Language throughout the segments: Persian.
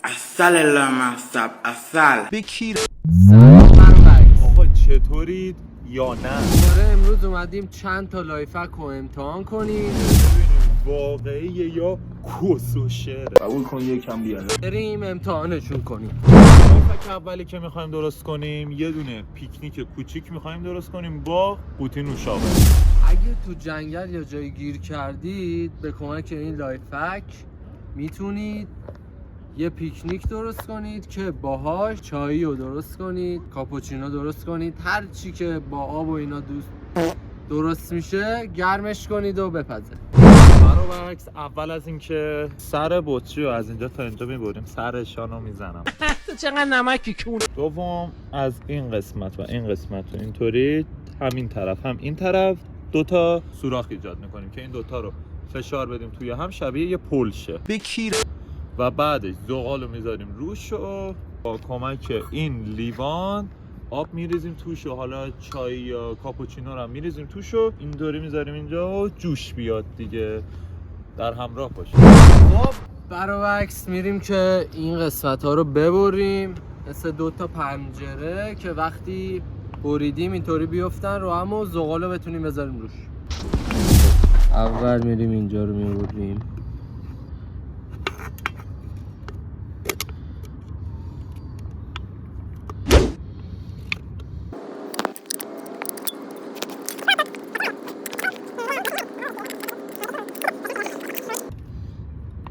عسل لامصب عسل بکیر. آقا چطورید یا نه؟ امروز اومدیم چند تا لایفک رو امتحان کنیم ببینیم واقعیه یا کس و شعره. قبول کن یکم بیاره. بریم امتحانشون کنیم. لایفک اولی که میخوایم درست کنیم یه دونه پیکنیک کوچیک میخوایم درست کنیم با قوطی نوشابه. اگه تو جنگل یا جایی گیر کردید به کمک این لایفک میتونید یه پیکنیک درست کنید که باهاش چایی رو درست کنید، کاپوچینو درست کنید، هر چی که با آب و اینا درست میشه گرمش کنید و بپزه. برعکس اول از اینکه سر بطری رو از اینجا تا اینجا میبریم، سرشان رو میزنم. تو چقدر نمکی کون. دوم از این قسمت و این قسمت رو اینطوری همین طرف هم این طرف دوتا سوراخ ایجاد میکنیم که این دوتا رو فشار بدیم توی هم شبیه یه پل شه. بکیر. و بعدش زغال رو میذاریم روش و با کمک این لیوان آب میریزیم توش و حالا چای یا کاپوچینو رو هم میریزیم توش و اینطوری میذاریم اینجا و جوش بیاد دیگه. در همراه باشیم. خب برعکس میریم که این قسمت ها رو ببریم مثل دوتا پنجره که وقتی بریدیم اینطوری بیفتن رو هم و زغال رو بتونیم بذاریم روش. اول میریم اینجا رو میبریم.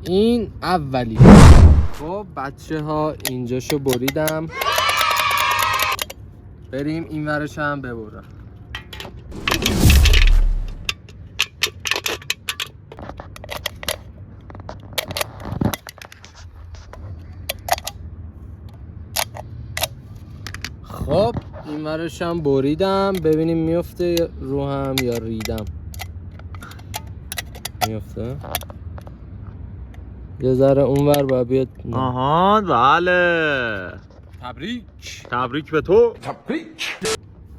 این اولی. خب بچه ها اینجاشو بریدم، بریم این ورش هم ببرم. خب این ورش هم بریدم، ببینیم میفته رو هم یا ریدم. میفته یه ذره اونور باید بیاد. آها بله. تبریک به تو.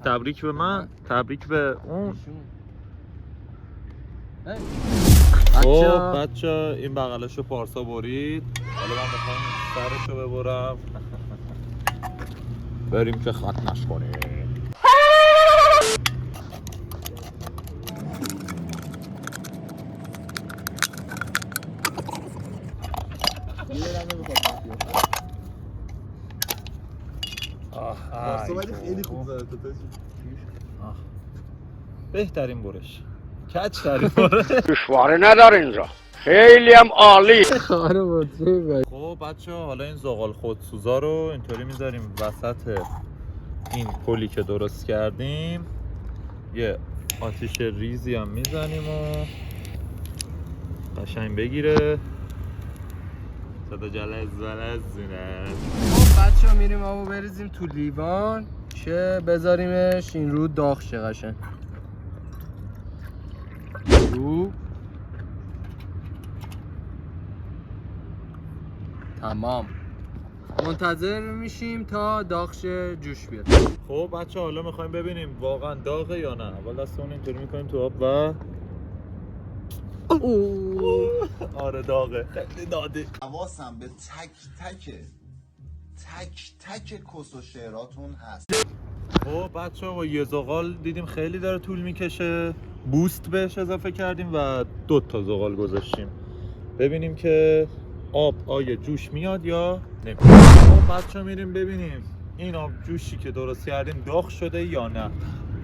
تبریک به من. تبریک به اون. خب بچه این بغلشو پارسا برید. حالا من میخوام سرشو ببرم. بریم که خط نشکنیم. خیلی خوب زده تو. بهترین برش کچ ترین برش. دشواری نداره اینجا، خیلی هم عالی. خب بچه حالا این زغال خودسوزا رو اینطوری میذاریم وسط این پلی که درست کردیم، یه آتیش ریزی هم میزنیم و قشنگ بگیره. صدا جلز زونه. خب بچه ها میریم آبو بریزیم تو لیوان که بذاریمش این رو داغ شه قشنگ. رو تمام. منتظر میشیم تا داغ شه جوش بیاد. خب بچه حالا میخوایم ببینیم واقعا داغه یا نه. اول دستمون اینطوری میکنیم تو آب و آره داغه، خیلی داده. حواسم به تک تک کس و شعراتون هست. خب بچه ها با یه زغال دیدیم خیلی داره طول میکشه، بوست بهش اضافه کردیم و 2 تا زغال گذاشتیم ببینیم که آب آیا جوش میاد یا نمیاد. خب بچه ها میریم ببینیم این آب جوشی که درست کردیم داغ شده یا نه.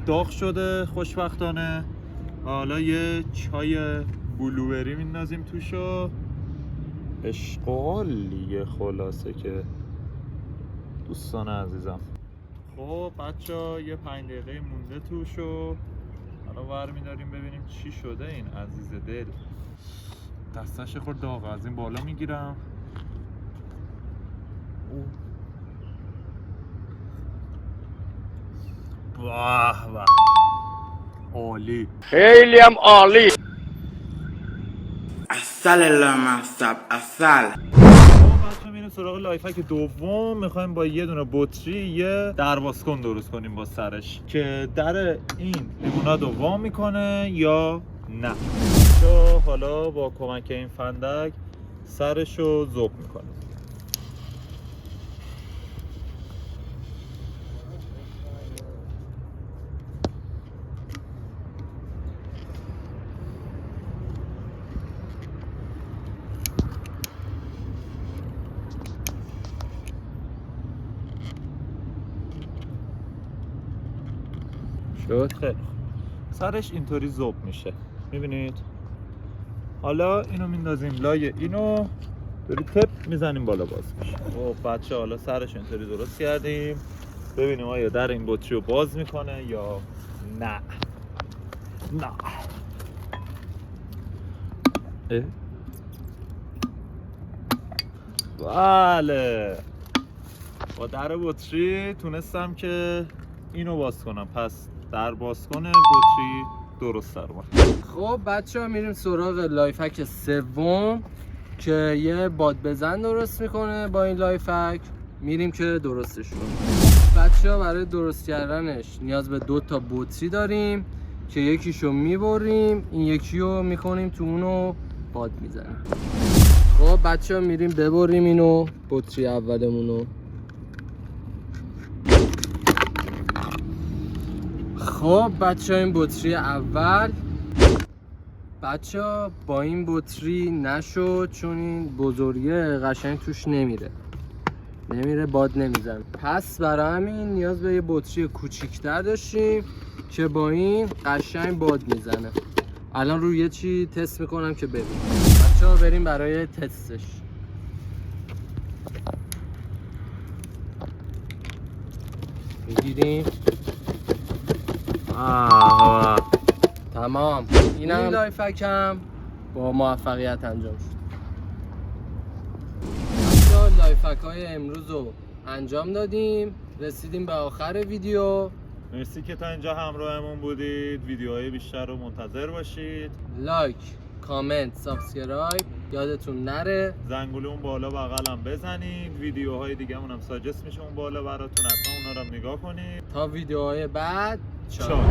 داغ شده خوشبختانه. حالا یه چای بلوبری میندازیم توشو. اشغالیه خلاصه که دوستان عزیزم. خب بچه ها یه 5 دقیقه مونده توشو. حالا ور میداریم ببینیم چی شده این عزیز دل. دستش خورد داغ، از این بالا میگیرم. واه واه عالی، خیلی هم عالی. عسل لامصب عسل. بچه میریم سراغ لایفک دوم. میخوایم با یه دونه بطری یه دربازکن درست کنیم با سرش که در این لیموناد رو وا میکنه یا نه. حالا با کمک این فندک سرش رو ذوب میکنیم. شد. خیلی خوب. سرش اینطوری ذوب میشه، میبینید؟ حالا اینو میندازیم لای اینو، داری تپ میزنیم بالا باز میشه. خب بچه حالا سرش اینطوری درست کردیم، ببینیم آیا در این بطری رو باز میکنه یا نه. نه اه؟ بله، با در بطری تونستم که اینو باز کنم. پس در باز کنه بطری درست در اومد. خب بچه ها میریم سراغ لایفک سوم که یه باد بزن درست میکنه. با این لایفک میریم که درستش کنیم. بچه ها برای درست کردنش نیاز به 2 تا بطری داریم که یکیشو میبریم، این یکی رو میکنیم تو اونو باد میزنیم. خب بچه ها میریم ببریم اینو، بطری اولمونو. خب بچه ها این بطری اول، بچه ها با این بطری نشد چون این بزرگه قشنگ توش نمیره باد نمیزنه. پس برای همین نیاز به یه بطری کوچیک‌تر داشتیم که با این قشنگ باد میزنه. الان روی یه چی تست میکنم که ببینیم. بچه ها بریم برای تستش. بگیریم. تمام. این لایفک هم با موفقیت انجام شد. بچه‌ها لایفک های امروز رو انجام دادیم، رسیدیم به آخر ویدیو. مرسی که تا اینجا همراهمون بودید. ویدیوهای بیشتر رو منتظر باشید. لایک، کامنت، سابسکرایب یادتون نره. زنگوله اون بالا بغلم بزنید. ویدیوهای دیگه هم ساجست میشه اون بالا براتون، حتما اونا رو نگاه کنید. تا ویدیوهای بعد چاو.